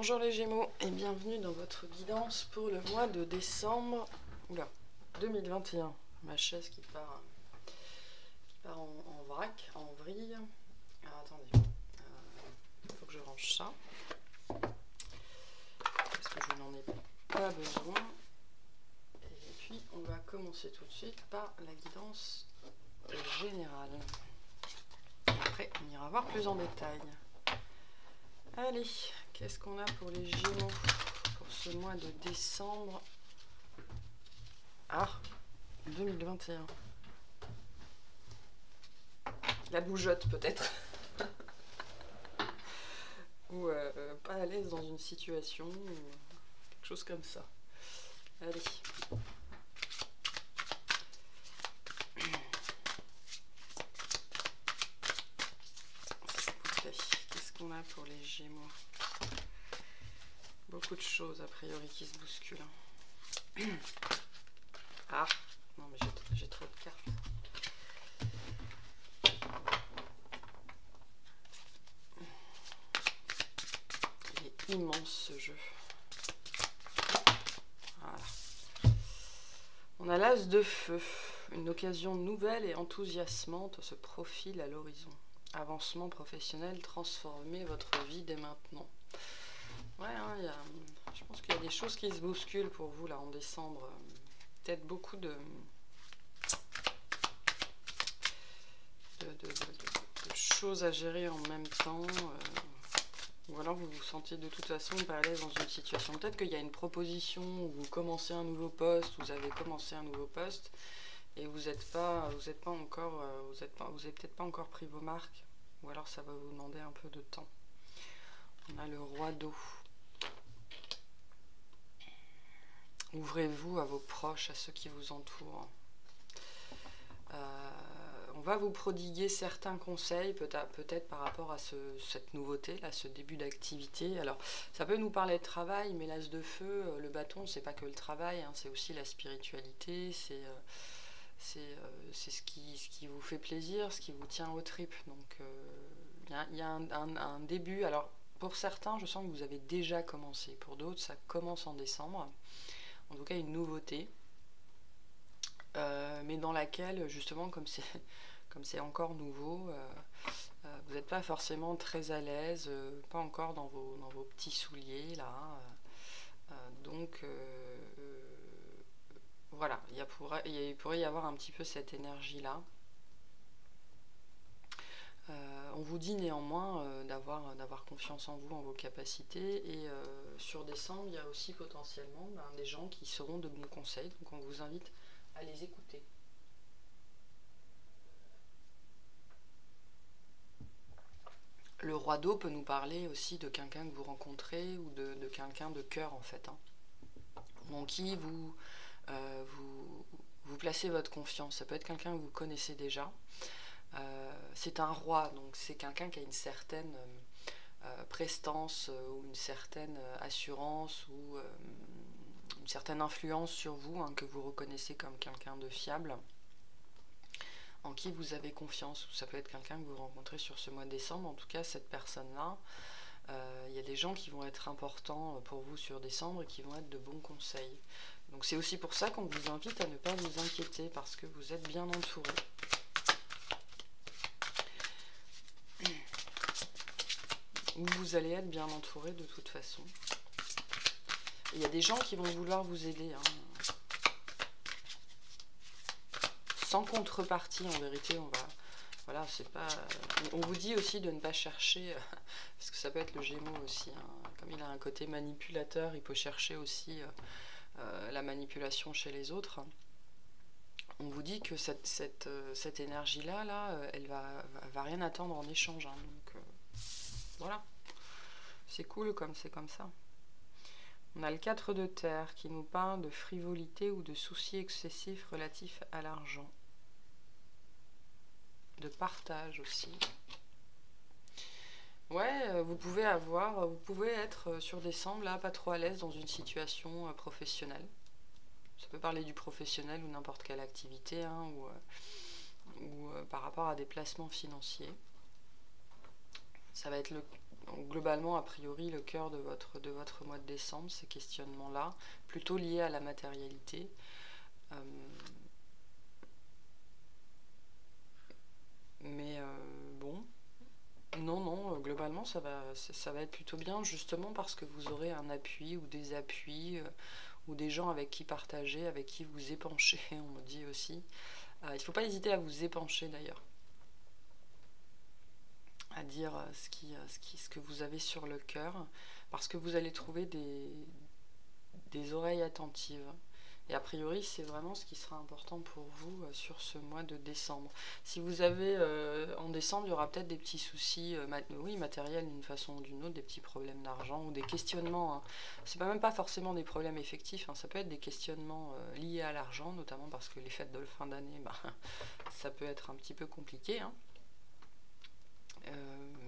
Bonjour les Gémeaux et bienvenue dans votre guidance pour le mois de décembre 2021. Ma chaise qui part en vrac, en vrille. Alors attendez, il faut que je range ça parce que je n'en ai pas besoin. Et puis on va commencer tout de suite par la guidance générale. Et après on ira voir plus en détail. Allez, qu'est-ce qu'on a pour les Gémeaux pour ce mois de décembre 2021? La bougeotte peut-être. Ou pas à l'aise dans une situation, ou quelque chose comme ça. Allez. Qu'est-ce qu'on a pour les Gémeaux? Beaucoup de choses a priori qui se bousculent. Ah, non mais j'ai trop de cartes. Il est immense ce jeu. Voilà. On a l'as de feu. Une occasion nouvelle et enthousiasmante se profile à l'horizon. Avancement professionnel, transformez votre vie dès maintenant. Ouais, hein, je pense qu'il y a des choses qui se bousculent pour vous là en décembre. Peut-être beaucoup de choses à gérer en même temps. Ou alors vous vous sentiez de toute façon pas à l'aise dans une situation. Peut-être qu'il y a une proposition où vous commencez un nouveau poste, vous avez commencé un nouveau poste et vous n'êtes peut-être pas encore pris vos marques. Ou alors ça va vous demander un peu de temps. On a le roi d'eau. Ouvrez-vous à vos proches, à ceux qui vous entourent. On va vous prodiguer certains conseils, peut-être par rapport à cette nouveauté, là, ce début d'activité. Alors, ça peut nous parler de travail, mais l'as de feu, le bâton, c'est pas que le travail, hein, c'est aussi la spiritualité, c'est ce qui vous fait plaisir, ce qui vous tient aux tripes. Donc, il y a un début. Alors, pour certains, je sens que vous avez déjà commencé. Pour d'autres, ça commence en décembre. En tout cas, une nouveauté. Mais dans laquelle, justement, comme c'est encore nouveau, vous n'êtes pas forcément très à l'aise, pas encore dans vos petits souliers, là. Donc, voilà, il pourrait y avoir un petit peu cette énergie-là. On vous dit néanmoins d'avoir confiance en vous, en vos capacités, et sur décembre, il y a aussi potentiellement des gens qui seront de bons conseils, donc on vous invite à les écouter. Le roi d'eau peut nous parler aussi de quelqu'un que vous rencontrez ou de quelqu'un de cœur en fait, hein, en qui vous placez votre confiance. Ça peut être quelqu'un que vous connaissez déjà. C'est un roi, donc c'est quelqu'un qui a une certaine prestance ou une certaine assurance ou une certaine influence sur vous, hein, que vous reconnaissez comme quelqu'un de fiable, en qui vous avez confiance. Ou ça peut être quelqu'un que vous rencontrez sur ce mois de décembre. En tout cas, cette personne-là, il y a des gens qui vont être importants pour vous sur décembre et qui vont être de bons conseils. Donc c'est aussi pour ça qu'on vous invite à ne pas vous inquiéter, parce que vous êtes bien entouré. Vous allez être bien entouré de toute façon. Il y a des gens qui vont vouloir vous aider, hein. Sans contrepartie, en vérité, voilà, c'est pas. On vous dit aussi de ne pas chercher, parce que ça peut être le Gémeaux aussi, hein. Comme il a un côté manipulateur, il peut chercher aussi la manipulation chez les autres. On vous dit que cette énergie-là, elle va rien attendre en échange, hein. Donc voilà, c'est cool comme c'est comme ça. On a le 4 de terre qui nous parle de frivolité ou de soucis excessifs relatifs à l'argent. De partage aussi. Ouais, vous pouvez être sur décembre là, pas trop à l'aise dans une situation professionnelle. Ça peut parler du professionnel ou n'importe quelle activité, hein, ou par rapport à des placements financiers. Ça va être Donc, globalement, a priori, le cœur de votre mois de décembre, ces questionnements-là, plutôt liés à la matérialité. Mais bon, non, globalement, ça va être plutôt bien, justement parce que vous aurez un appui ou des appuis, ou des gens avec qui partager, avec qui vous épancher, on me dit aussi. Il ne faut pas hésiter à vous épancher d'ailleurs, à dire ce que vous avez sur le cœur, parce que vous allez trouver des oreilles attentives. Et a priori, c'est vraiment ce qui sera important pour vous sur ce mois de décembre. Si vous avez, en décembre, il y aura peut-être des petits soucis matériels d'une façon ou d'une autre, des petits problèmes d'argent ou des questionnements. Hein. C'est même pas forcément des problèmes effectifs, hein. Ça peut être des questionnements liés à l'argent, notamment parce que les fêtes de fin d'année, bah, ça peut être un petit peu compliqué. Hein.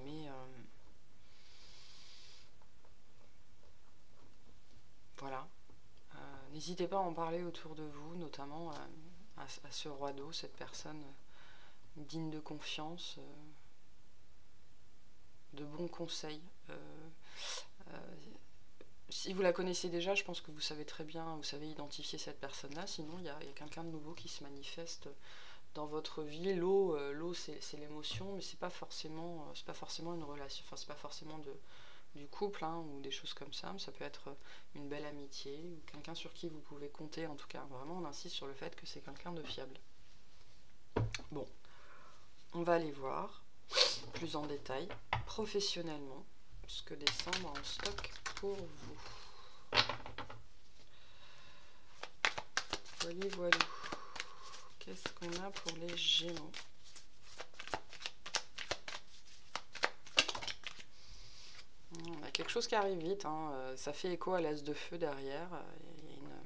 Mais voilà. N'hésitez pas à en parler autour de vous, notamment à ce roi d'eau, cette personne digne de confiance, de bons conseils. Si vous la connaissez déjà, je pense que vous savez très bien, vous savez identifier cette personne-là. Sinon, il y a quelqu'un de nouveau qui se manifeste dans votre vie. L'eau, c'est l'émotion, mais c'est pas forcément une relation. Enfin, c'est pas forcément du couple, hein, ou des choses comme ça. Ça peut être une belle amitié ou quelqu'un sur qui vous pouvez compter. En tout cas, vraiment, on insiste sur le fait que c'est quelqu'un de fiable. Bon, on va aller voir plus en détail, professionnellement, ce que décembre a en stock pour vous. Voilà. Qu'est-ce qu'on a pour les Gémeaux? On a quelque chose qui arrive vite, hein. Ça fait écho à l'as de feu derrière. Il y a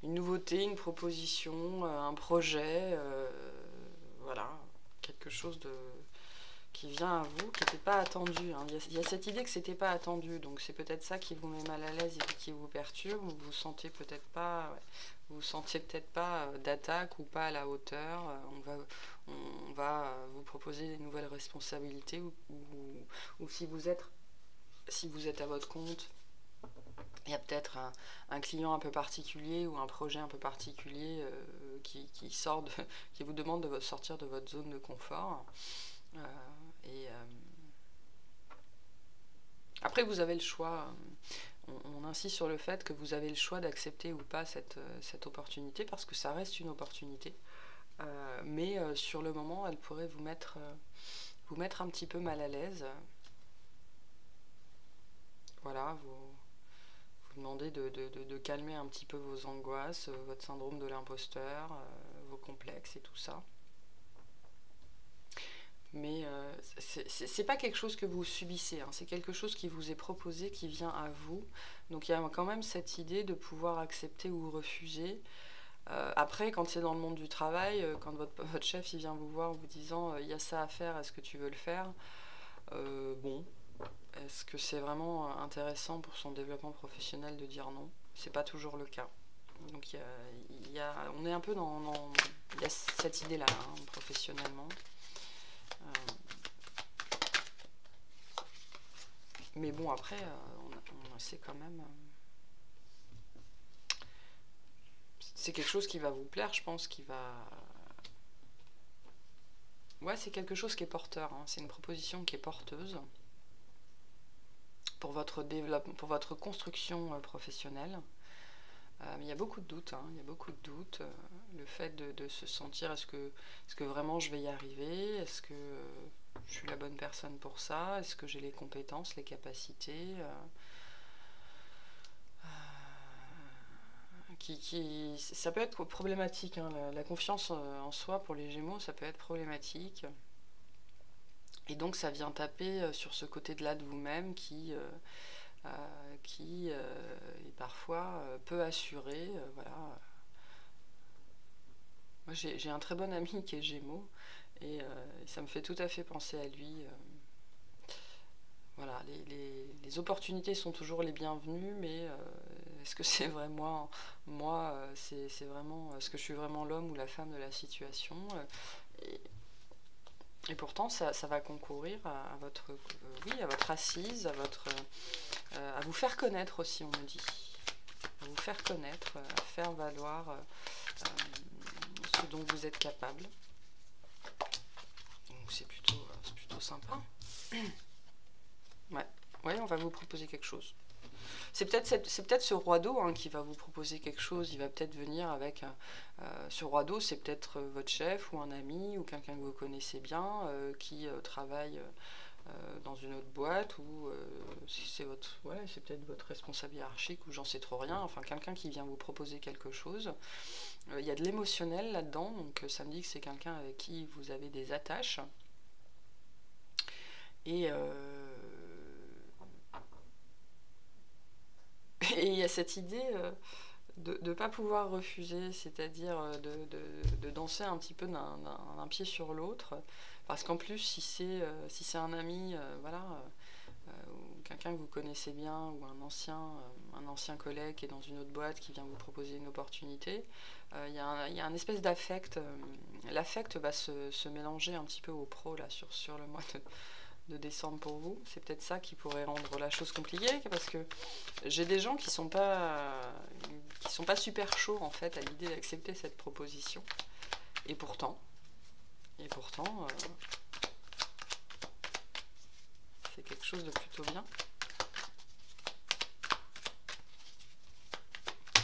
une nouveauté, une proposition, un projet, voilà, quelque chose qui vient à vous, qui n'était pas attendu. Hein. Il y a cette idée que c'était pas attendu, donc c'est peut-être ça qui vous met mal à l'aise et qui vous perturbe. Vous vous sentez peut-être pas, d'attaque ou pas à la hauteur. On va vous proposer des nouvelles responsabilités ou si vous êtes à votre compte. Il y a peut-être un client un peu particulier ou un projet un peu particulier qui vous demande de sortir de votre zone de confort. Après, vous avez le choix. On insiste sur le fait que vous avez le choix d'accepter ou pas cette opportunité parce que ça reste une opportunité. Mais sur le moment, elle pourrait vous mettre un petit peu mal à l'aise. Voilà, vous demandez de calmer un petit peu vos angoisses, votre syndrome de l'imposteur, vos complexes et tout ça. Mais c'est pas quelque chose que vous subissez, hein, c'est quelque chose qui vous est proposé, qui vient à vous. Donc il y a quand même cette idée de pouvoir accepter ou refuser. Après, quand c'est dans le monde du travail, quand votre chef il vient vous voir en vous disant il y a ça à faire, est-ce que tu veux le faire? Bon, est-ce que c'est vraiment intéressant pour son développement professionnel de dire non? C'est pas toujours le cas. Donc on est un peu il y a cette idée-là, hein, professionnellement. Mais bon, après, on sait quand même. C'est quelque chose qui va vous plaire, je pense, qui va. Ouais, c'est quelque chose qui est porteur. Hein. C'est une proposition qui est porteuse pour votre développement, pour votre construction professionnelle. Il y a beaucoup de doutes. Hein. Il y a beaucoup de doutes. Le fait de se sentir, est-ce que vraiment je vais y arriver? Est-ce que je suis la bonne personne pour ça? Est-ce que j'ai les compétences, les capacités? Ça peut être problématique. Hein. La confiance en soi pour les Gémeaux, ça peut être problématique. Et donc ça vient taper sur ce côté-là de vous-même qui est parfois peu assuré. Voilà. Moi j'ai un très bon ami qui est Gémeaux et ça me fait tout à fait penser à lui. Voilà, les opportunités sont toujours les bienvenues, mais est-ce que c'est vraiment moi, c'est vraiment, est-ce que je suis vraiment l'homme ou la femme de la situation? Et pourtant, ça va concourir à votre, oui, à votre assise, à vous faire connaître aussi, on me dit. À vous faire connaître, à faire valoir ce dont vous êtes capable. Donc c'est plutôt sympa. Ouais. Ouais, on va vous proposer quelque chose. C'est peut-être ce roi d'eau hein, qui va vous proposer quelque chose. Il va peut-être venir avec... ce roi d'eau, c'est peut-être votre chef ou un ami ou quelqu'un que vous connaissez bien qui travaille dans une autre boîte ou c'est peut-être votre responsable hiérarchique ou j'en sais trop rien. Enfin, quelqu'un qui vient vous proposer quelque chose. Il y a de l'émotionnel là-dedans, donc ça me dit que c'est quelqu'un avec qui vous avez des attaches. Et il y a cette idée de ne pas pouvoir refuser, c'est-à-dire de danser un petit peu d'un pied sur l'autre. Parce qu'en plus, si c'est un ami, voilà, ou quelqu'un que vous connaissez bien, ou un ancien collègue qui est dans une autre boîte qui vient vous proposer une opportunité, il y a un espèce d'affect. L'affect va se mélanger un petit peu au pro là, sur le mois de décembre pour vous. C'est peut-être ça qui pourrait rendre la chose compliquée, parce que j'ai des gens qui sont pas super chauds en fait à l'idée d'accepter cette proposition. Et pourtant, c'est quelque chose de plutôt bien.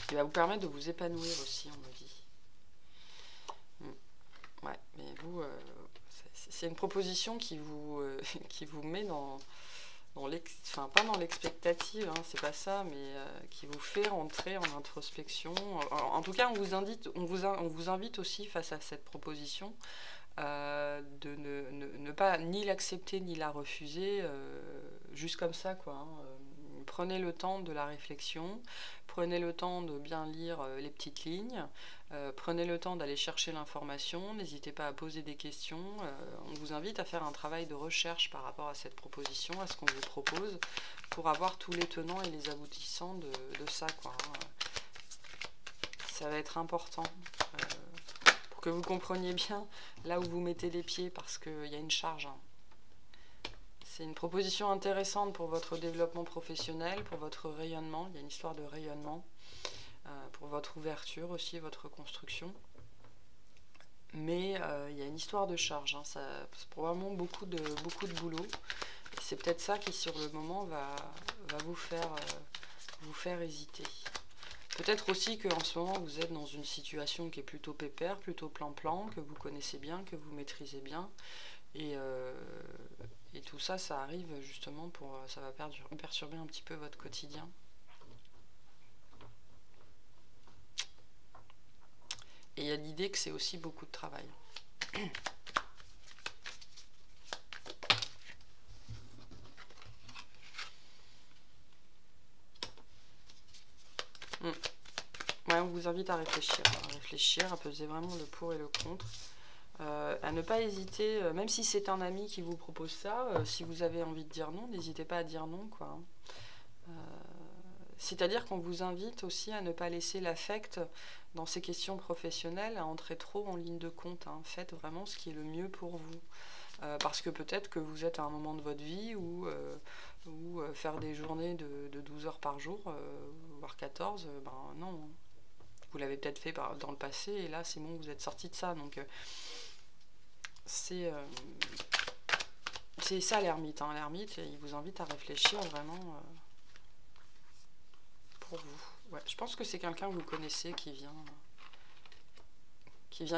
Qui va vous permettre de vous épanouir aussi, on me dit. Ouais, mais vous, c'est une proposition qui vous met dans enfin pas dans l'expectative, hein, c'est pas ça, mais qui vous fait rentrer en introspection. En tout cas, on vous invite aussi face à cette proposition de ne pas ni l'accepter ni la refuser juste comme ça, quoi. Hein. Prenez le temps de la réflexion, prenez le temps de bien lire les petites lignes, prenez le temps d'aller chercher l'information, n'hésitez pas à poser des questions. On vous invite à faire un travail de recherche par rapport à cette proposition, à ce qu'on vous propose, pour avoir tous les tenants et les aboutissants de ça, quoi. Ça va être important pour que vous compreniez bien là où vous mettez les pieds, parce qu'il y a une charge. Hein. C'est une proposition intéressante pour votre développement professionnel, pour votre rayonnement. Il y a une histoire de rayonnement, pour votre ouverture aussi, votre construction. Mais il y a une histoire de charge. Hein. C'est probablement beaucoup de boulot. C'est peut-être ça qui, sur le moment, va vous faire hésiter. Peut-être aussi qu'en ce moment, vous êtes dans une situation qui est plutôt pépère, plutôt plan-plan, que vous connaissez bien, que vous maîtrisez bien. Et tout ça, ça arrive justement ça va perturber un petit peu votre quotidien. Et il y a l'idée que c'est aussi beaucoup de travail. Ouais, on vous invite à réfléchir, à peser vraiment le pour et le contre. À ne pas hésiter, même si c'est un ami qui vous propose ça, si vous avez envie de dire non, n'hésitez pas à dire non, quoi. C'est-à-dire qu'on vous invite aussi à ne pas laisser l'affect dans ces questions professionnelles à entrer trop en ligne de compte. Hein. Faites vraiment ce qui est le mieux pour vous. Parce que peut-être que vous êtes à un moment de votre vie où faire des journées de 12 heures par jour, voire 14, ben non. Vous l'avez peut-être fait dans le passé et là c'est bon, vous êtes sorti de ça. Donc c'est ça l'ermite. Hein. L'ermite, il vous invite à réfléchir vraiment pour vous. Ouais, je pense que c'est quelqu'un que vous connaissez qui vient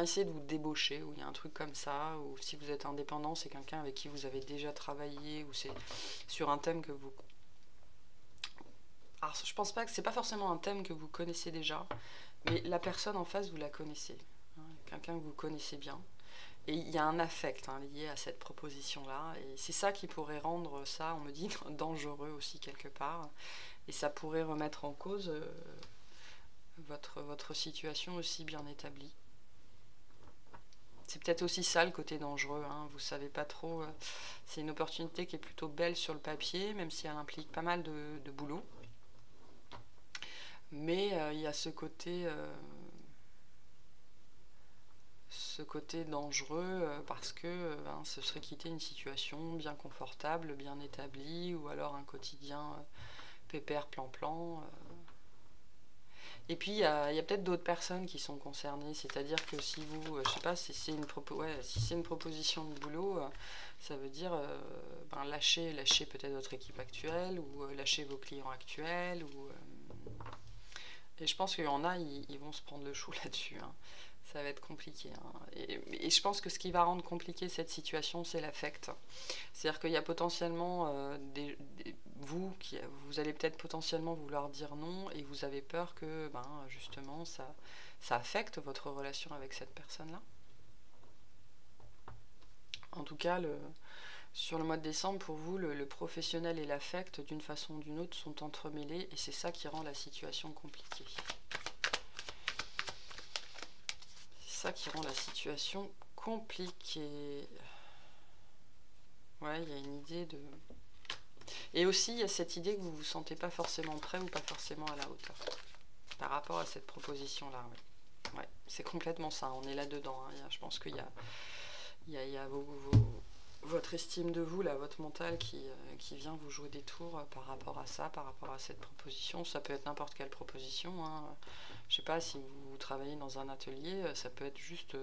essayer de vous débaucher, ou il y a un truc comme ça, ou si vous êtes indépendant, c'est quelqu'un avec qui vous avez déjà travaillé, ou c'est sur un thème que vous... Alors, je pense pas que c'est pas forcément un thème que vous connaissez déjà, mais la personne en face, vous la connaissez. Hein, quelqu'un que vous connaissez bien. Et il y a un affect lié à cette proposition-là, et c'est ça qui pourrait rendre ça, on me dit, dangereux aussi quelque part, et ça pourrait remettre en cause votre situation aussi bien établie. C'est peut-être aussi ça le côté dangereux, hein. Vous savez pas trop, c'est une opportunité qui est plutôt belle sur le papier, même si elle implique pas mal de boulot. Mais il y a ce côté ce côté dangereux parce que ben, ce serait quitter une situation bien confortable, bien établie, ou alors un quotidien pépère plan-plan. Et puis il y a peut-être d'autres personnes qui sont concernées, c'est-à-dire que si vous, je sais pas, si c'est une proposition de boulot, ça veut dire ben, lâcher peut-être votre équipe actuelle, ou lâcher vos clients actuels, ou et je pense qu'il y en a, ils vont se prendre le chou là-dessus, hein. Ça va être compliqué, hein. Et je pense que ce qui va rendre compliqué cette situation, c'est l'affect. C'est-à-dire qu'il y a potentiellement vous allez peut-être potentiellement vouloir dire non, et vous avez peur que ben, justement ça affecte votre relation avec cette personne-là. En tout cas, sur le mois de décembre, pour vous, le professionnel et l'affect, d'une façon ou d'une autre, sont entremêlés, et c'est ça qui rend la situation compliquée. C'est ça qui rend la situation compliquée. Ouais, il y a une idée de... Et aussi, il y a cette idée que vous ne vous sentez pas forcément prêt ou pas forcément à la hauteur par rapport à cette proposition-là. Oui. Ouais, c'est complètement ça, on est là-dedans, hein. Je pense qu'il y a votre estime de vous, là, votre mental qui vient vous jouer des tours par rapport à ça, par rapport à cette proposition. Ça peut être n'importe quelle proposition, hein. Je sais pas, si vous travaillez dans un atelier, ça peut être juste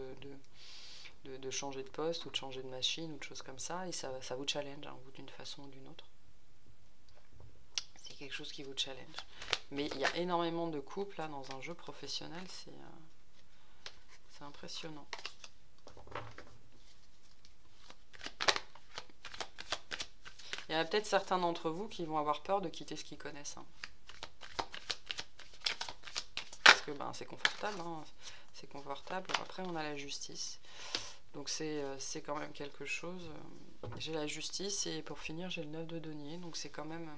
de changer de poste ou de changer de machine ou de choses comme ça, et ça vous challenge, hein, d'une façon ou d'une autre. C'est quelque chose qui vous challenge. Mais il y a énormément de couples là dans un jeu professionnel, c'est impressionnant. Il y en a peut-être certains d'entre vous qui vont avoir peur de quitter ce qu'ils connaissent, hein. Parce que ben, c'est confortable, hein. C'est confortable. Après, on a la justice. Donc c'est quand même quelque chose. J'ai la justice, et pour finir, j'ai le 9 de denier. Donc c'est quand même...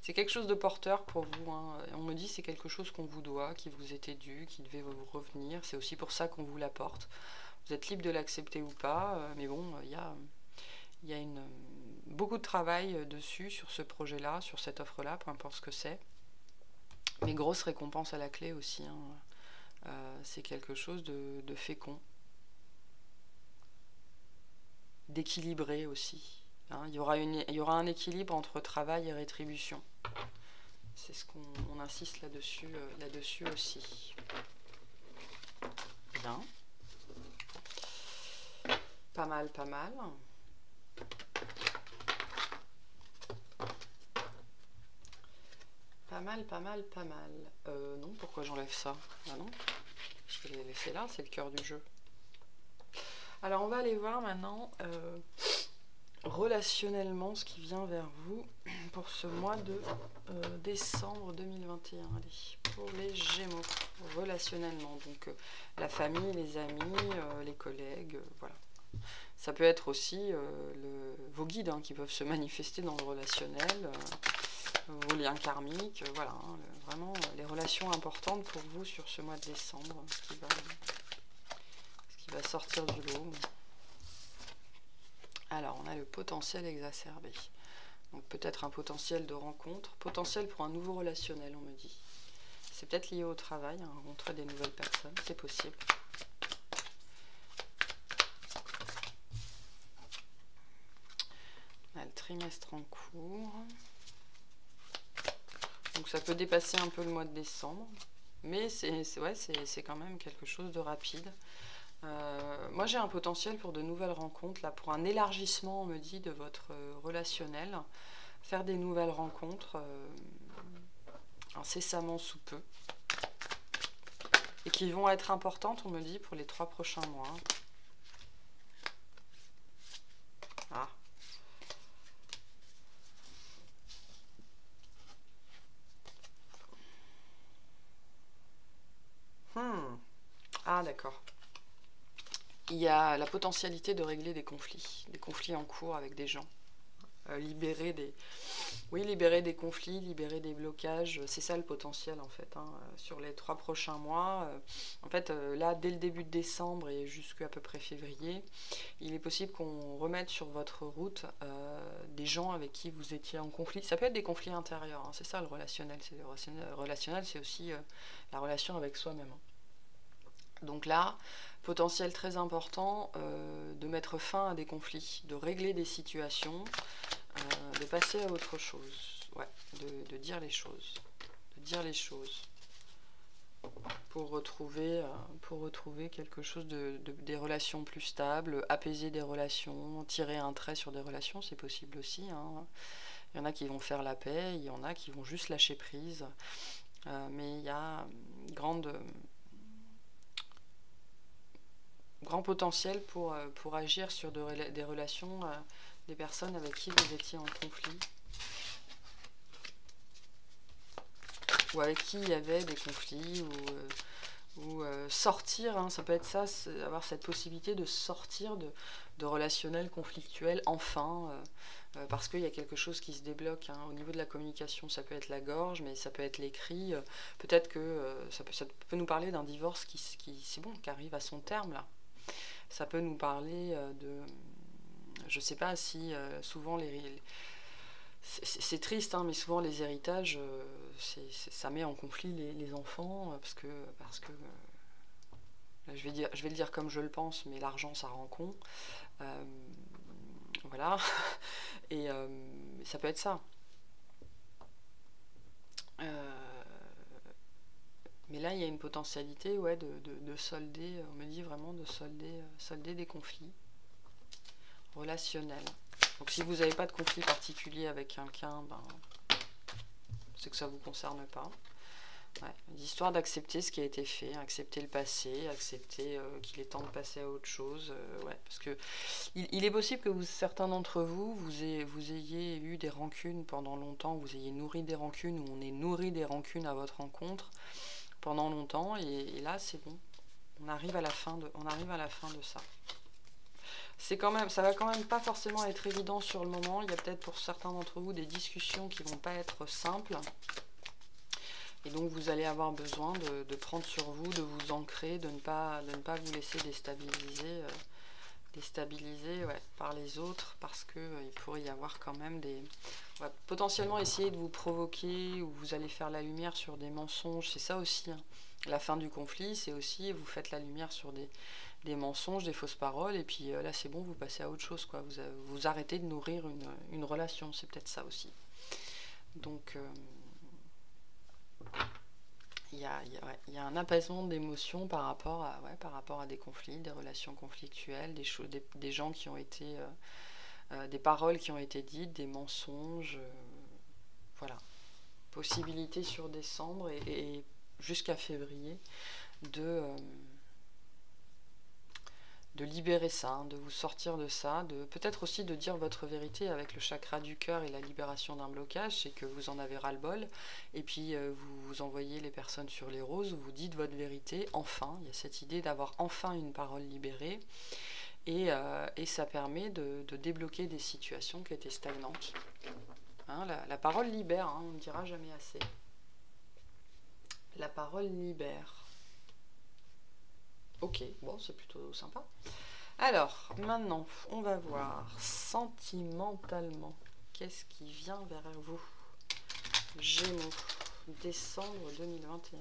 c'est quelque chose de porteur pour vous, hein. On me dit c'est quelque chose qu'on vous doit, qui vous était dû, qui devait vous revenir. C'est aussi pour ça qu'on vous l'apporte. Vous êtes libre de l'accepter ou pas. Mais bon, il y a beaucoup de travail dessus, sur ce projet-là, sur cette offre-là, peu importe ce que c'est. Mais grosse récompense à la clé aussi, hein. C'est quelque chose de fécond. D'équilibré aussi, hein. Il y aura un équilibre entre travail et rétribution. C'est ce qu'on insiste là-dessus aussi. Bien. Pas mal, pas mal. Pas mal, pas mal, pas mal. Non, pourquoi j'enlève ça? Ah non, je vais les laisser là, c'est le cœur du jeu. Alors on va aller voir maintenant relationnellement ce qui vient vers vous pour ce mois de décembre 2021. Allez, pour les Gémeaux, relationnellement, donc la famille, les amis, les collègues, voilà. Ça peut être aussi vos guides, hein, qui peuvent se manifester dans le relationnel, vos liens karmiques, voilà, hein, vraiment les relations importantes pour vous sur ce mois de décembre, ce qui va sortir du lot. Alors, on a le potentiel exacerbé. Donc peut-être un potentiel de rencontre, potentiel pour un nouveau relationnel, on me dit. C'est peut-être lié au travail, hein, rencontrer des nouvelles personnes, c'est possible. On a le trimestre en cours. Donc ça peut dépasser un peu le mois de décembre, mais c'est quand même quelque chose de rapide. Moi j'ai un potentiel pour de nouvelles rencontres, là, pour un élargissement, on me dit, de votre relationnel, faire des nouvelles rencontres incessamment sous peu, et qui vont être importantes, on me dit, pour les 3 prochains mois. Ah. Ah, d'accord. Il y a la potentialité de régler des conflits en cours avec des gens. Libérer des conflits, libérer des blocages, c'est ça le potentiel en fait, hein, sur les 3 prochains mois. En fait, là, dès le début de décembre et jusqu'à peu près février, il est possible qu'on remette sur votre route des gens avec qui vous étiez en conflit. Ça peut être des conflits intérieurs, hein, c'est ça le relationnel. Le relationnel, c'est aussi la relation avec soi-même. Donc là, Potentiel très important de mettre fin à des conflits, de régler des situations, de passer à autre chose. Ouais, de dire les choses. De dire les choses. Pour retrouver quelque chose des relations plus stables, apaiser des relations, tirer un trait sur des relations, c'est possible aussi, hein. Il y en a qui vont faire la paix, il y en a qui vont juste lâcher prise. Mais il y a grand potentiel pour agir sur des relations, des personnes avec qui vous étiez en conflit. Ou avec qui il y avait des conflits, ou sortir, hein, ça peut être ça, avoir cette possibilité de sortir de relationnels conflictuels, enfin, parce qu'il y a quelque chose qui se débloque, hein. Au niveau de la communication, ça peut être la gorge, mais ça peut être les cris, peut-être que ça peut nous parler d'un divorce c'est bon, qui arrive à son terme, là. Ça peut nous parler je sais pas si souvent c'est triste, hein, mais souvent les héritages, ça met en conflit les enfants, parce que je vais le dire comme je le pense, mais l'argent ça rend con. Voilà. Et ça peut être ça. Mais là, il y a une potentialité, ouais, de solder, on me dit vraiment de solder des conflits relationnels. Donc si vous n'avez pas de conflit particulier avec quelqu'un, ben, c'est que ça ne vous concerne pas. Ouais. L'histoire d'accepter ce qui a été fait, accepter le passé, accepter qu'il est temps de passer à autre chose. Ouais, parce que il est possible que certains d'entre vous ayez eu des rancunes pendant longtemps, vous ayez nourri des rancunes, ou on ait nourri des rancunes à votre rencontre pendant longtemps, et là c'est bon. On arrive à la fin de ça. Ça va quand même pas forcément être évident sur le moment. Il y a peut-être pour certains d'entre vous des discussions qui vont pas être simples. Et donc vous allez avoir besoin de prendre sur vous, de vous ancrer, de ne pas vous laisser déstabiliser, ouais, par les autres, parce que il pourrait y avoir quand même on va potentiellement essayer de vous provoquer, ou vous allez faire la lumière sur des mensonges. C'est ça aussi, hein. La fin du conflit, c'est aussi vous faites la lumière sur des mensonges, des fausses paroles, et puis là c'est bon, vous passez à autre chose, quoi. Vous arrêtez de nourrir une relation, c'est peut-être ça aussi. Donc il y a un apaisement d'émotions par rapport à des conflits, des relations conflictuelles, des gens qui ont été des paroles qui ont été dites, des mensonges, voilà. Possibilité sur décembre et jusqu'à février de libérer ça, hein, de vous sortir de ça, peut-être aussi de dire votre vérité avec le chakra du cœur et la libération d'un blocage, c'est que vous en avez ras-le-bol, et puis vous envoyez les personnes sur les roses, vous dites votre vérité, enfin, il y a cette idée d'avoir enfin une parole libérée, et ça permet de débloquer des situations qui étaient stagnantes. Hein, la parole libère, hein, on ne dira jamais assez. La parole libère. Ok, bon, c'est plutôt sympa. Alors, maintenant, on va voir sentimentalement. Qu'est-ce qui vient vers vous? Gémeaux, décembre 2021.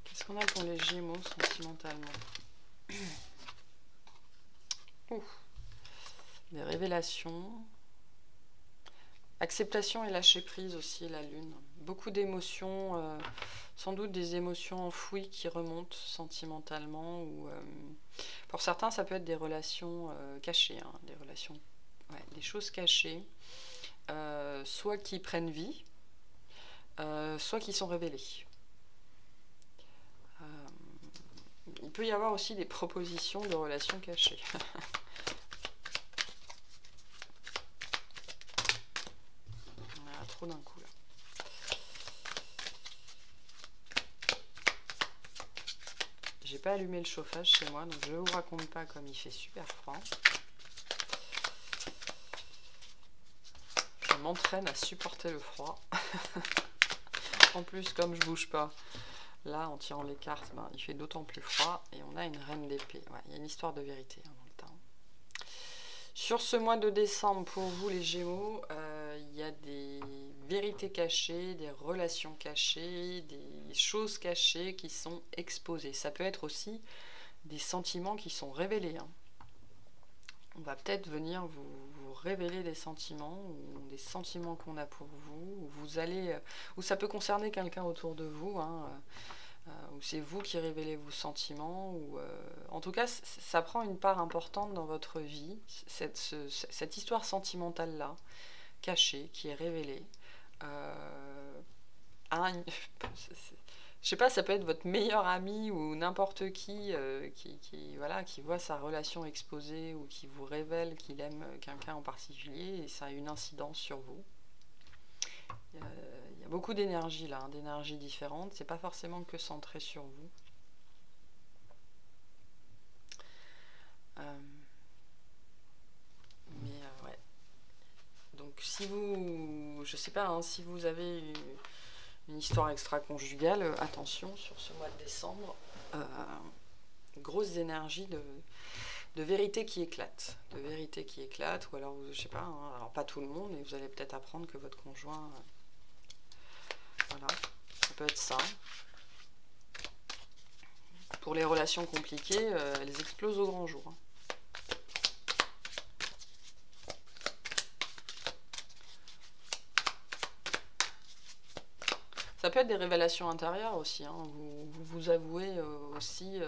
Qu'est-ce qu'on a pour les Gémeaux sentimentalement? Des révélations. Acceptation et lâcher prise aussi, la lune. Beaucoup d'émotions, sans doute des émotions enfouies qui remontent sentimentalement. Ou pour certains, ça peut être des relations cachées, hein, des choses cachées, soit qui prennent vie, soit qui sont révélées. Il peut y avoir aussi des propositions de relations cachées. On a trop d'un coup là. J'ai pas allumé le chauffage chez moi, donc je vous raconte pas comme il fait super froid. Je m'entraîne à supporter le froid. En plus, comme je bouge pas, Là, en tirant les cartes, ben, il fait d'autant plus froid. Et on a une reine d'épée. Ouais, il y a une histoire de vérité hein, dans le temps. Sur ce mois de décembre, pour vous les Gémeaux, il y a des vérités cachées, des relations cachées, des choses cachées qui sont exposées. Ça peut être aussi des sentiments qui sont révélés. Hein. On va peut-être venir vous révéler des sentiments, ou des sentiments qu'on a pour vous, ou vous allez, ou ça peut concerner quelqu'un autour de vous, hein, ou c'est vous qui révélez vos sentiments, ou en tout cas ça prend une part importante dans votre vie, cette histoire sentimentale-là, cachée, qui est révélée. Je sais pas, ça peut être votre meilleur ami ou n'importe qui, voilà, qui voit sa relation exposée ou qui vous révèle qu'il aime quelqu'un en particulier et ça a une incidence sur vous. Il y a beaucoup d'énergie là, hein, d'énergie différente. C'est pas forcément que centré sur vous. Ouais. Donc si vous, je sais pas, hein, si vous avez une histoire extra-conjugale, attention sur ce mois de décembre, grosses énergies de vérité qui éclate, ou alors, je sais pas, hein, alors pas tout le monde, mais vous allez peut-être apprendre que votre conjoint, voilà, ça peut être ça. Pour les relations compliquées, elles explosent au grand jour. Hein. Ça peut être des révélations intérieures aussi, hein. Vous avouez aussi,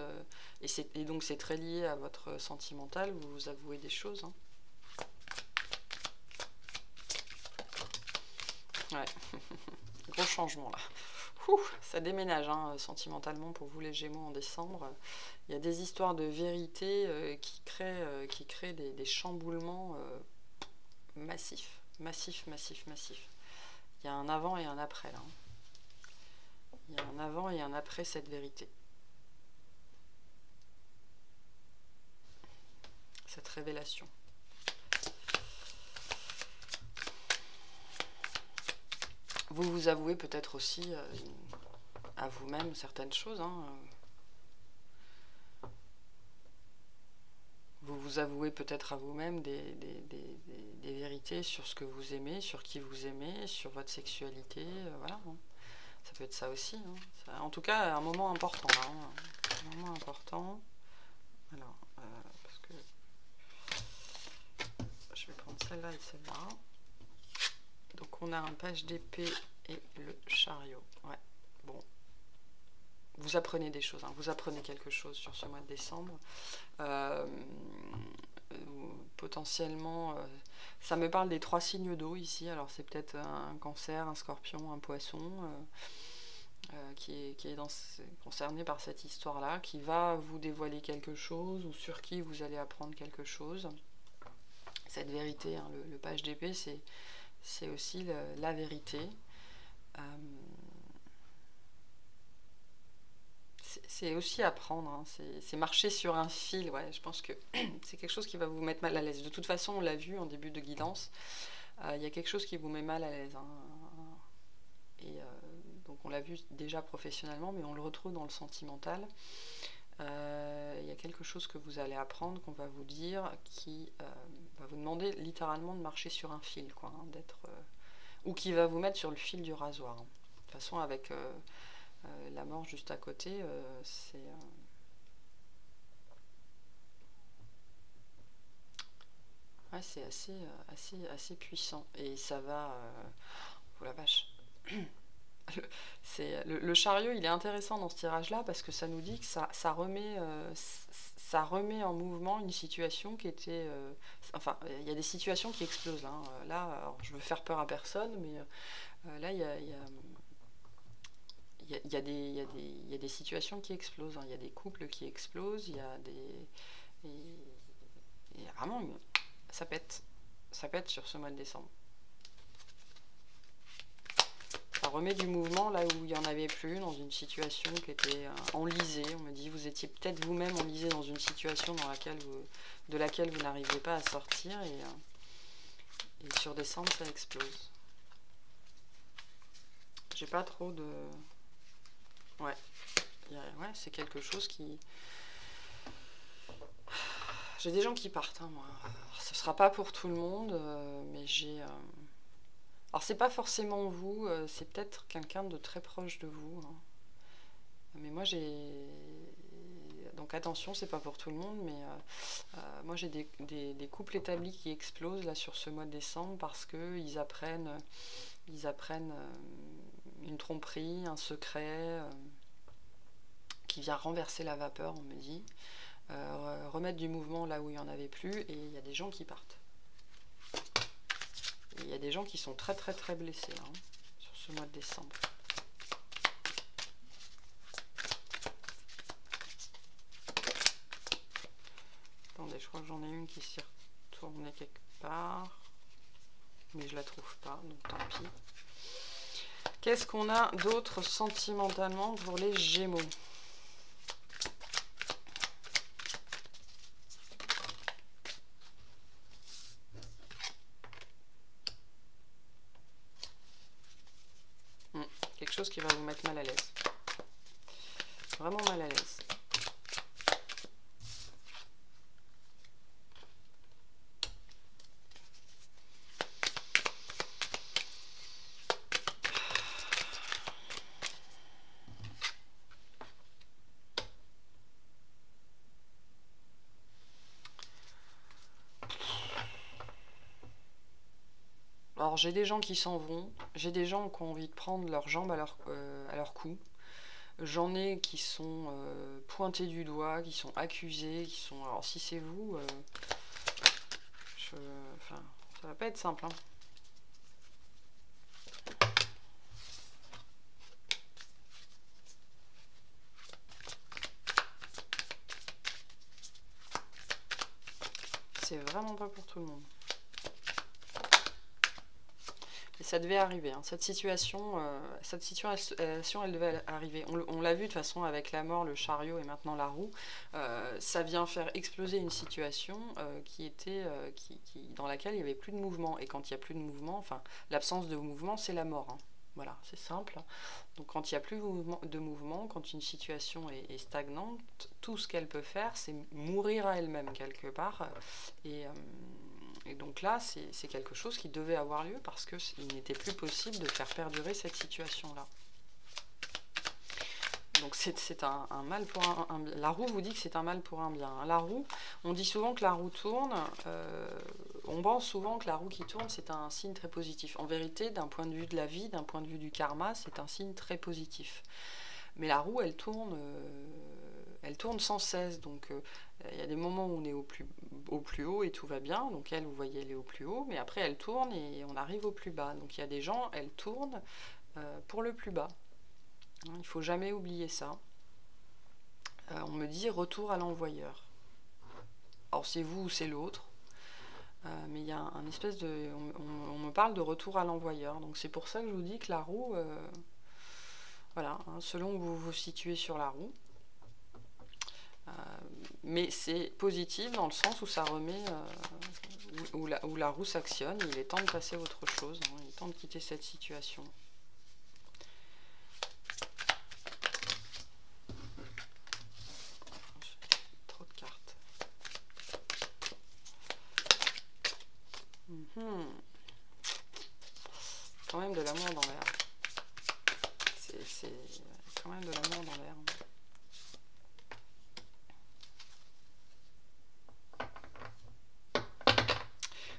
et donc c'est très lié à votre sentimental, vous vous avouez des choses. Hein. Ouais, gros changement là. Ouh, ça déménage hein, sentimentalement pour vous les Gémeaux en décembre. Il y a des histoires de vérité qui créent des chamboulements massifs. Massifs. Il y a un avant et un après là. Il y a un avant et un après cette vérité. Cette révélation. Vous vous avouez peut-être aussi à vous-même certaines choses. Hein. Vous vous avouez peut-être à vous-même des vérités sur ce que vous aimez, sur qui vous aimez, sur votre sexualité. Voilà. Hein. Ça peut être ça aussi. Hein. Ça, en tout cas, un moment important. Hein. Un moment important. Alors, parce que je vais prendre celle-là et celle-là. Donc on a un page d'épée et le chariot. Ouais, bon. Vous apprenez des choses, hein. Vous apprenez quelque chose sur ce mois de décembre. Potentiellement, ça me parle des 3 signes d'eau ici. Alors c'est peut-être un cancer, un scorpion, un poisson qui est concerné par cette histoire-là, qui va vous dévoiler quelque chose ou sur qui vous allez apprendre quelque chose. Cette vérité, hein, le page d'épée, c'est aussi la vérité. C'est aussi apprendre, hein. C'est marcher sur un fil. Ouais, je pense que c'est quelque chose qui va vous mettre mal à l'aise. De toute façon, on l'a vu en début de guidance, il y a quelque chose qui vous met mal à l'aise. Hein. Et donc on l'a vu déjà professionnellement, mais on le retrouve dans le sentimental. Il y a quelque chose que vous allez apprendre, qu'on va vous dire, qui va vous demander littéralement de marcher sur un fil, quoi, hein, ou qui va vous mettre sur le fil du rasoir. Hein. De toute façon, avec la mort juste à côté, ouais, c'est assez puissant. Et ça va... oh la vache. Le chariot, il est intéressant dans ce tirage-là parce que ça nous dit que ça remet en mouvement une situation qui était... enfin, il y a des situations qui explosent. Hein. Là, alors, je veux faire peur à personne, mais là, il y a des situations qui explosent. Hein. Il y a des couples qui explosent. Il y a vraiment... Ça pète. Ça pète sur ce mois de décembre. Ça remet du mouvement là où il n'y en avait plus, dans une situation qui était enlisée. On me dit, vous étiez peut-être vous-même enlisé dans une situation de laquelle vous n'arriviez pas à sortir. Et sur décembre, ça explose. J'ai pas trop de... Ouais, ouais, c'est quelque chose qui... J'ai des gens qui partent, hein, moi. Alors, ce sera pas pour tout le monde, mais j'ai... Alors c'est pas forcément vous, c'est peut-être quelqu'un de très proche de vous, hein. Mais moi j'ai... Donc attention, c'est pas pour tout le monde, mais moi j'ai des couples établis qui explosent là sur ce mois de décembre parce qu'ils apprennent, une tromperie, un secret qui vient renverser la vapeur, on me dit, remettre du mouvement là où il n'y en avait plus, et il y a des gens qui partent. Et il y a des gens qui sont très très très blessés, hein, sur ce mois de décembre. Attendez, je crois que j'en ai une qui s'y retournait quelque part, mais je la trouve pas, donc tant pis. Qu'est-ce qu'on a d'autre sentimentalement pour les Gémeaux? Quelque chose qui va vous mettre mal à l'aise. Vraiment mal à l'aise. Alors j'ai des gens qui s'en vont, j'ai des gens qui ont envie de prendre leurs jambes à leur cou. J'en ai qui sont pointés du doigt, qui sont accusés, qui sont... Alors si c'est vous, enfin, ça va pas être simple, hein. C'est vraiment pas pour tout le monde. Et ça devait arriver, hein. Cette situation, elle devait arriver. On l'a vu de toute façon avec la mort, le chariot et maintenant la roue. Ça vient faire exploser une situation dans laquelle il n'y avait plus de mouvement. Et quand il n'y a plus de mouvement, enfin, l'absence de mouvement, c'est la mort, hein. Voilà, c'est simple. Donc quand il n'y a plus de mouvement, quand une situation est stagnante, tout ce qu'elle peut faire, c'est mourir à elle-même quelque part. Et donc là, c'est quelque chose qui devait avoir lieu parce qu'il n'était plus possible de faire perdurer cette situation-là. Donc c'est un mal pour un bien. La roue vous dit que c'est un mal pour un bien. La roue, on dit souvent que la roue tourne, on pense souvent que la roue qui tourne, c'est un signe très positif. En vérité, d'un point de vue de la vie, d'un point de vue du karma, c'est un signe très positif. Mais la roue, elle tourne sans cesse. Donc il y a des moments où on est au plus haut et tout va bien. Donc elle, vous voyez, elle est au plus haut. Mais après, elle tourne et on arrive au plus bas. Donc il y a des gens, elles tournent pour le plus bas. Il ne faut jamais oublier ça. On me dit retour à l'envoyeur. Alors c'est vous ou c'est l'autre. Mais il y a un espèce de... On me parle de retour à l'envoyeur. Donc c'est pour ça que je vous dis que la roue... voilà, hein, selon où vous vous situez sur la roue. Mais c'est positif dans le sens où ça remet... où la roue s'actionne. Il est temps de passer à autre chose. Hein, il est temps de quitter cette situation. Quand même de l'amour dans l'air. C'est quand même de l'amour dans l'air.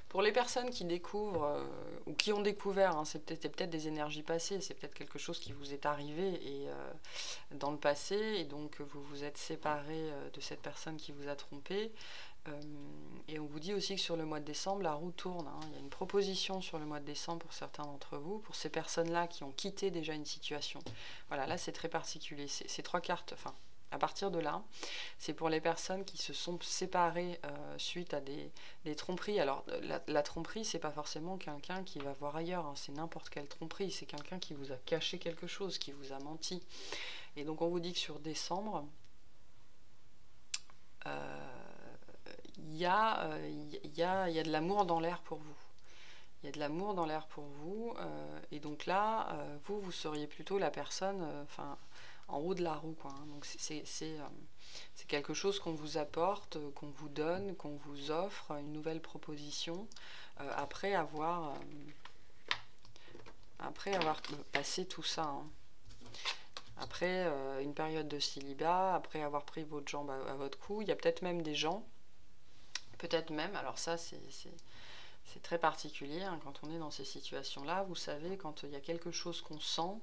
Pour les personnes qui découvrent ou qui ont découvert, hein, c'est peut-être des énergies passées, c'est peut-être quelque chose qui vous est arrivé dans le passé, et donc vous vous êtes séparé de cette personne qui vous a trompé. Et on vous dit aussi que sur le mois de décembre, la roue tourne, hein. Il y a une proposition sur le mois de décembre pour certains d'entre vous, pour ces personnes-là qui ont quitté déjà une situation. Voilà, là c'est très particulier. Ces trois cartes, enfin, à partir de là, c'est pour les personnes qui se sont séparées suite à des tromperies. Alors la tromperie, c'est pas forcément quelqu'un qui va voir ailleurs, hein. C'est n'importe quelle tromperie, c'est quelqu'un qui vous a caché quelque chose, qui vous a menti. Et donc on vous dit que sur décembre, il y a de l'amour dans l'air pour vous. Il y a de l'amour dans l'air pour vous. Et donc là, vous seriez plutôt la personne... en haut de la roue, quoi, hein. Donc c'est quelque chose qu'on vous apporte, qu'on vous donne, qu'on vous offre, une nouvelle proposition, après avoir passé tout ça, hein. Après une période de célibat, après avoir pris votre jambe à votre cou, il y a peut-être même des gens, alors ça c'est très particulier, hein, quand on est dans ces situations-là, vous savez, quand il y a quelque chose qu'on sent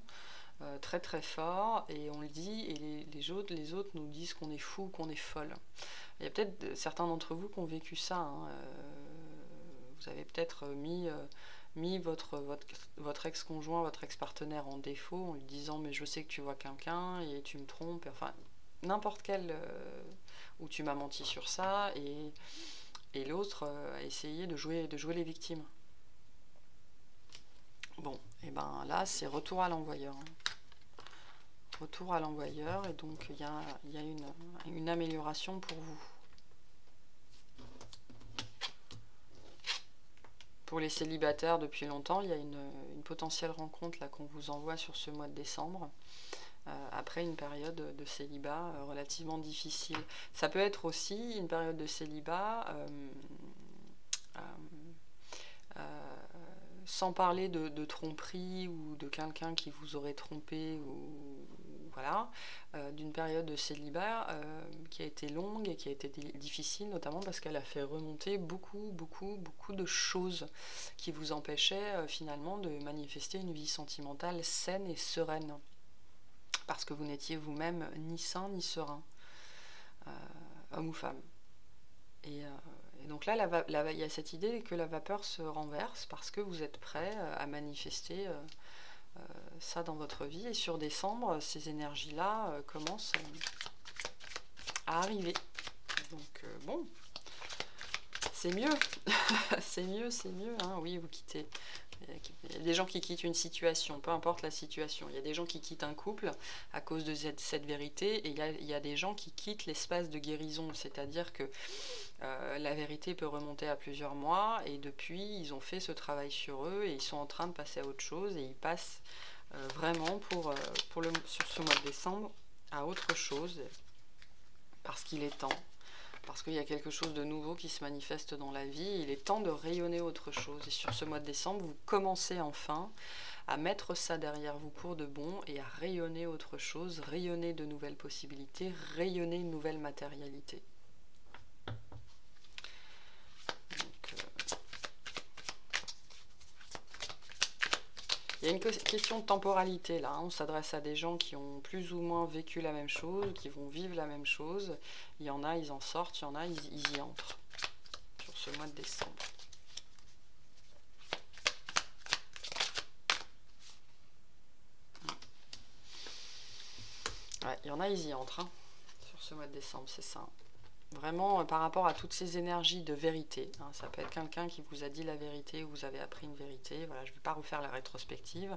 très très fort, et on le dit, et les autres nous disent qu'on est fou, qu'on est folle. Il y a peut-être certains d'entre vous qui ont vécu ça, hein. Vous avez peut-être mis votre ex-conjoint, votre ex-partenaire en défaut en lui disant mais je sais que tu vois quelqu'un et tu me trompes, enfin n'importe quel, où tu m'as menti sur ça, et l'autre a essayé de jouer les victimes. Bon, et ben là c'est retour à l'envoyeur, hein. Retour à l'envoyeur, et donc il y a une amélioration pour vous. Pour les célibataires depuis longtemps, il y a une potentielle rencontre là qu'on vous envoie sur ce mois de décembre, après une période de célibat relativement difficile. Ça peut être aussi une période de célibat sans parler de tromperie ou de quelqu'un qui vous aurait trompé, ou voilà, d'une période de célibat qui a été longue et qui a été difficile, notamment parce qu'elle a fait remonter beaucoup de choses qui vous empêchaient finalement de manifester une vie sentimentale saine et sereine, parce que vous n'étiez vous-même ni sain ni serein, homme ou femme. Et donc là, il y a cette idée que la vapeur se renverse parce que vous êtes prêt à manifester ça dans votre vie. Et sur décembre, ces énergies-là commencent à arriver. Donc bon, c'est mieux. c'est mieux, hein. Oui, vous quittez. Il y a des gens qui quittent une situation, peu importe la situation. Il y a des gens qui quittent un couple à cause de cette vérité, et il y a des gens qui quittent l'espace de guérison, c'est-à-dire que la vérité peut remonter à plusieurs mois, et depuis, ils ont fait ce travail sur eux, et ils sont en train de passer à autre chose, et ils passent vraiment sur ce mois de décembre à autre chose, parce qu'il est temps. Parce qu'il y a quelque chose de nouveau qui se manifeste dans la vie, il est temps de rayonner autre chose. Et sur ce mois de décembre, vous commencez enfin à mettre ça derrière vous pour de bon, et à rayonner autre chose, rayonner de nouvelles possibilités, rayonner une nouvelle matérialité. Il y a une question de temporalité là, hein. On s'adresse à des gens qui ont plus ou moins vécu la même chose, qui vont vivre la même chose. Il y en a, ils en sortent, il y en a, ils y entrent sur ce mois de décembre. Ouais, il y en a, ils y entrent, hein, sur ce mois de décembre, c'est ça. Vraiment par rapport à toutes ces énergies de vérité, hein. Ça peut être quelqu'un qui vous a dit la vérité, ou vous avez appris une vérité. Voilà, je ne vais pas refaire la rétrospective,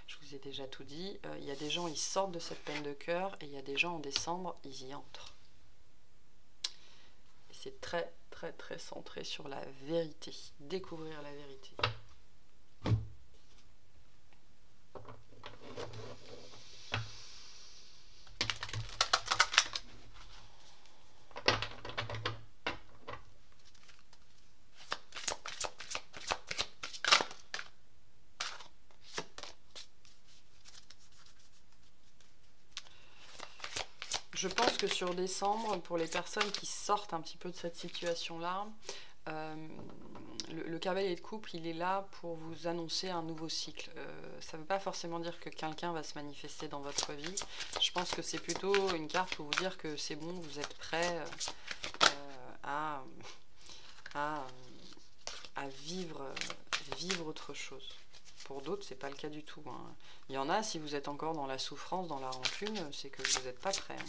je vous ai déjà tout dit. Il y a des gens, ils sortent de cette peine de cœur, et il y a des gens en décembre, ils y entrent. Et c'est très centré sur la vérité, découvrir la vérité. Je pense que sur décembre, pour les personnes qui sortent un petit peu de cette situation-là, le cavalier de coupe, il est là pour vous annoncer un nouveau cycle. Ça ne veut pas forcément dire que quelqu'un va se manifester dans votre vie. Je pense que c'est plutôt une carte pour vous dire que c'est bon, vous êtes prêt à vivre autre chose. Pour d'autres, c'est pas le cas du tout, hein. Il y en a, si vous êtes encore dans la souffrance, dans la rancune, c'est que vous n'êtes pas prêt, hein.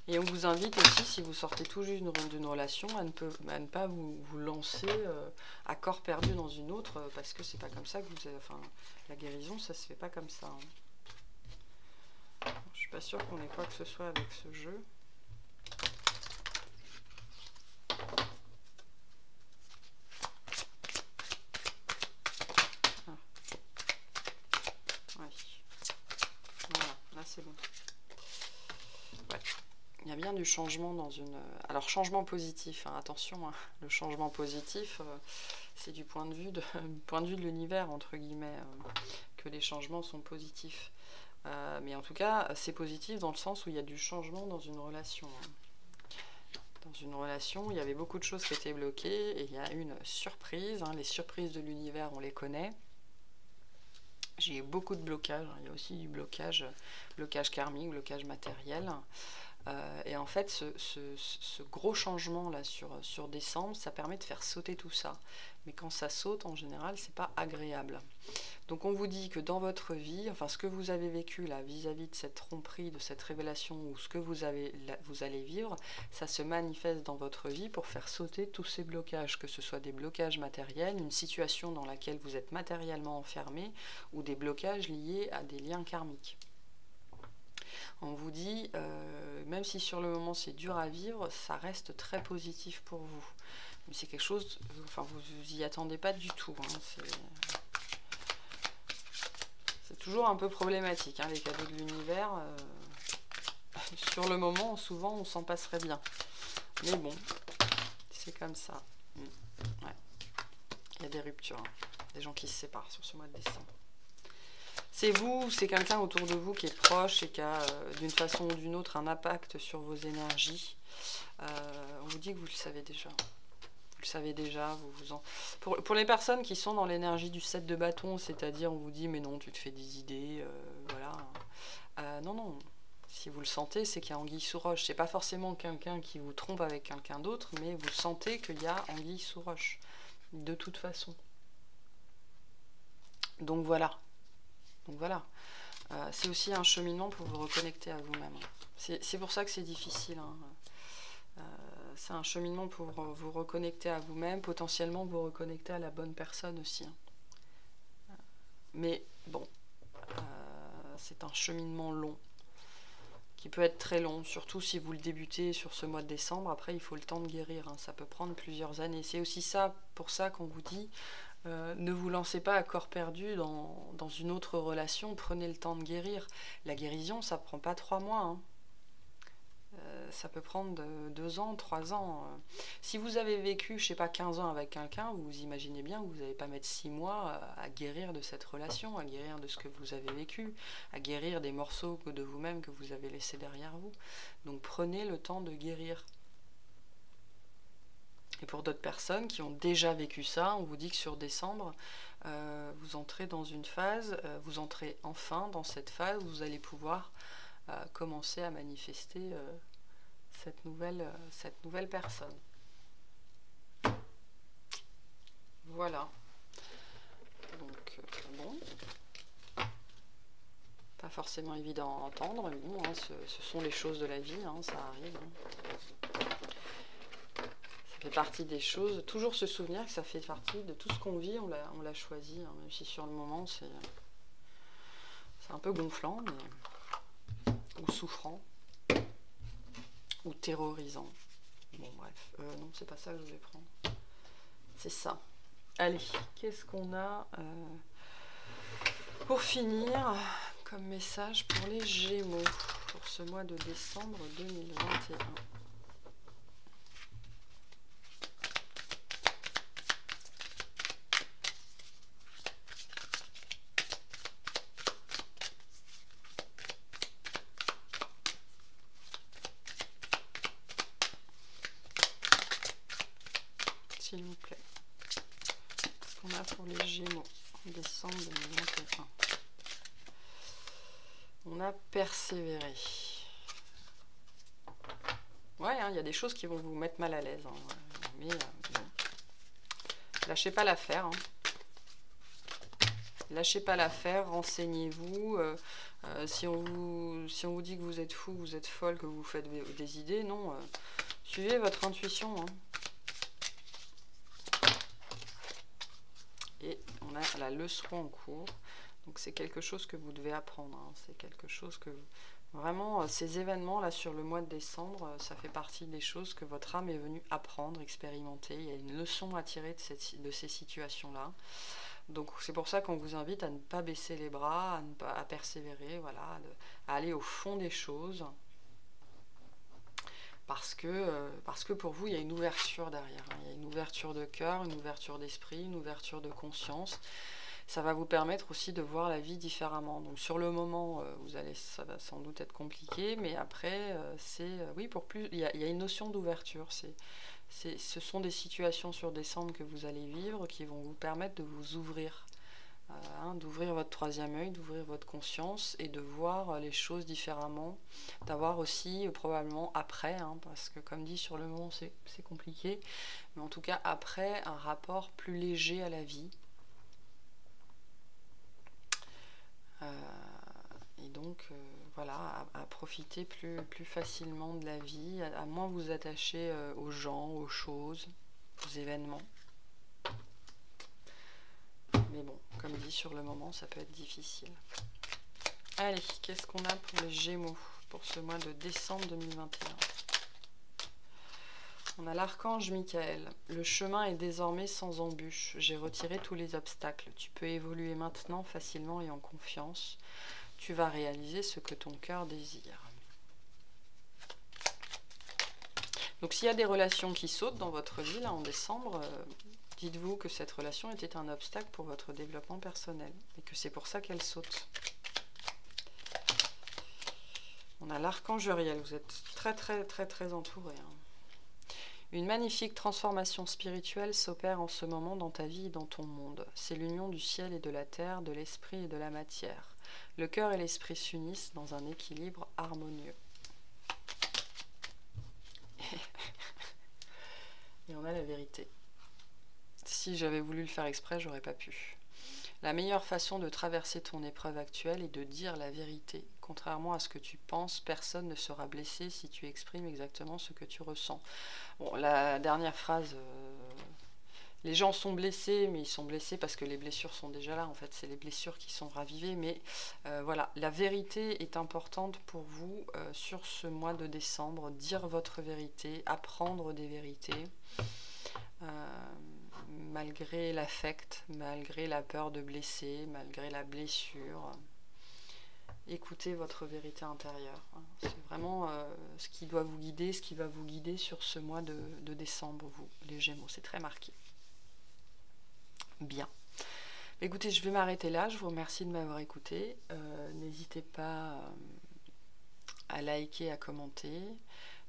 Et on vous invite aussi, si vous sortez tout juste d'une relation, à ne pas vous lancer à corps perdu dans une autre, parce que c'est pas comme ça que vous avez, enfin, la guérison, ça se fait pas comme ça, hein. Je suis pas sûre qu'on ait quoi que ce soit avec ce jeu. bien du changement dans une... Alors changement positif, hein, attention, hein, le changement positif, c'est du point de vue de l'univers, entre guillemets, que les changements sont positifs. Mais en tout cas, c'est positif dans le sens où il y a du changement dans une relation. Dans une relation, il y avait beaucoup de choses qui étaient bloquées et il y a une surprise. Hein, les surprises de l'univers, on les connaît. J'ai eu beaucoup de blocages. Il y a aussi du blocage karmique, blocage matériel. Et en fait, ce gros changement là sur décembre, ça permet de faire sauter tout ça. Mais quand ça saute, en général, c'est pas agréable. Donc on vous dit que dans votre vie, enfin ce que vous avez vécu là vis-à-vis de cette tromperie, de cette révélation ou ce que vous allez vivre, ça se manifeste dans votre vie pour faire sauter tous ces blocages, que ce soit des blocages matériels, une situation dans laquelle vous êtes matériellement enfermé ou des blocages liés à des liens karmiques. On vous dit, même si sur le moment c'est dur à vivre, ça reste très positif pour vous. Mais c'est quelque chose, enfin vous y attendez pas du tout. Hein, c'est toujours un peu problématique, hein, les cadeaux de l'univers. Sur le moment, souvent on s'en passerait bien. Mais bon, c'est comme ça. Ouais. Il y a des ruptures, hein, des gens qui se séparent sur ce mois de décembre. C'est vous, c'est quelqu'un autour de vous qui est proche et qui a d'une façon ou d'une autre un impact sur vos énergies. On vous dit que vous le savez déjà. Vous le savez déjà. Pour les personnes qui sont dans l'énergie du 7 de bâton, c'est-à-dire on vous dit mais non, tu te fais des idées, voilà. Non, non. Si vous le sentez, c'est qu'il y a anguille sous roche. C'est pas forcément quelqu'un qui vous trompe avec quelqu'un d'autre, mais vous sentez qu'il y a anguille sous roche. De toute façon. Donc voilà. Donc voilà, c'est aussi un cheminement pour vous reconnecter à vous-même. C'est pour ça que c'est difficile. Hein. C'est un cheminement pour vous reconnecter à vous-même, potentiellement vous reconnecter à la bonne personne aussi. Hein. Mais bon, c'est un cheminement long, qui peut être très long, surtout si vous le débutez sur ce mois de décembre. Après, il faut le temps de guérir, hein. Ça peut prendre plusieurs années. C'est aussi ça, pour ça qu'on vous dit... ne vous lancez pas à corps perdu dans une autre relation, prenez le temps de guérir. La guérison, ça ne prend pas 3 mois. Hein. Ça peut prendre 2 ans, 3 ans. Si vous avez vécu, je sais pas, 15 ans avec quelqu'un, vous imaginez bien que vous n'allez pas mettre 6 mois à guérir de cette relation, à guérir de ce que vous avez vécu, à guérir des morceaux de vous-même que vous avez laissés derrière vous. Donc prenez le temps de guérir. Et pour d'autres personnes qui ont déjà vécu ça, on vous dit que sur décembre, vous entrez dans une phase, vous entrez enfin dans cette phase où vous allez pouvoir commencer à manifester cette nouvelle personne. Voilà. Donc, bon. Pas forcément évident à entendre, mais bon, hein, ce sont les choses de la vie, hein, ça arrive. Hein. Ça fait partie des choses, toujours se souvenir que ça fait partie de tout ce qu'on vit, on l'a choisi, hein, même si sur le moment c'est un peu gonflant, mais, ou souffrant, ou terrorisant. Bon bref, non c'est pas ça que je vais prendre, c'est ça. Allez, qu'est-ce qu'on a pour finir comme message pour les Gémeaux pour ce mois de décembre 2021? S'il vous plaît. Qu'est-ce qu'on a pour les Gémeaux en décembre 2021? On a persévéré. Ouais, hein, y a des choses qui vont vous mettre mal à l'aise. Hein, mais bon. Lâchez pas l'affaire. Hein. Lâchez pas l'affaire, renseignez-vous. Si on vous dit que vous êtes fou, vous êtes folle, que vous faites des idées, non. Suivez votre intuition. Hein. Et on a la leçon en cours. Donc c'est quelque chose que vous devez apprendre. Hein. C'est quelque chose que... Vraiment, ces événements-là sur le mois de décembre, ça fait partie des choses que votre âme est venue apprendre, expérimenter. Il y a une leçon à tirer de ces situations-là. Donc c'est pour ça qu'on vous invite à ne pas baisser les bras, à persévérer, voilà, à aller au fond des choses. parce que pour vous, il y a une ouverture derrière, hein. Il y a une ouverture de cœur, une ouverture d'esprit, une ouverture de conscience. Ça va vous permettre aussi de voir la vie différemment. Donc sur le moment, ça va sans doute être compliqué, mais après, oui, il y a une notion d'ouverture. Ce sont des situations sur décembre que vous allez vivre qui vont vous permettre de vous ouvrir. D'ouvrir votre troisième œil, d'ouvrir votre conscience et de voir les choses différemment, d'avoir aussi probablement après, hein, parce que comme dit sur le moment c'est compliqué, mais en tout cas après un rapport plus léger à la vie. Et donc voilà, à profiter plus facilement de la vie, à moins vous attacher aux gens, aux choses, aux événements. Mais bon, comme dit, sur le moment, ça peut être difficile. Allez, qu'est-ce qu'on a pour les Gémeaux pour ce mois de décembre 2021? On a l'archange Michael. Le chemin est désormais sans embûche. J'ai retiré tous les obstacles. Tu peux évoluer maintenant facilement et en confiance. Tu vas réaliser ce que ton cœur désire. Donc s'il y a des relations qui sautent dans votre vie là en décembre, dites-vous que cette relation était un obstacle pour votre développement personnel et que c'est pour ça qu'elle saute. On a l'archange Uriel, vous êtes très entouré. Hein. Une magnifique transformation spirituelle s'opère en ce moment dans ta vie et dans ton monde. C'est l'union du ciel et de la terre, de l'esprit et de la matière. Le cœur et l'esprit s'unissent dans un équilibre harmonieux. Et on a la vérité. Si j'avais voulu le faire exprès, j'aurais pas pu. La meilleure façon de traverser ton épreuve actuelle est de dire la vérité. Contrairement à ce que tu penses, personne ne sera blessé si tu exprimes exactement ce que tu ressens. Bon, la dernière phrase, les gens sont blessés, mais ils sont blessés parce que les blessures sont déjà là. En fait, c'est les blessures qui sont ravivées. Mais voilà, la vérité est importante pour vous sur ce mois de décembre. Dire votre vérité, apprendre des vérités. Malgré l'affect, malgré la peur de blesser, malgré la blessure, écoutez votre vérité intérieure. C'est vraiment ce qui doit vous guider, ce qui va vous guider sur ce mois de décembre, vous, les Gémeaux. C'est très marqué. Bien. Écoutez, je vais m'arrêter là. Je vous remercie de m'avoir écouté. N'hésitez pas à liker, à commenter.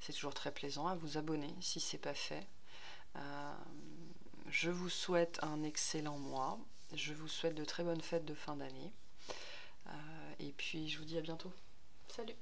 C'est toujours très plaisant. À vous abonner si ce n'est pas fait. Je vous souhaite un excellent mois. Je vous souhaite de très bonnes fêtes de fin d'année. Et puis, je vous dis à bientôt. Salut!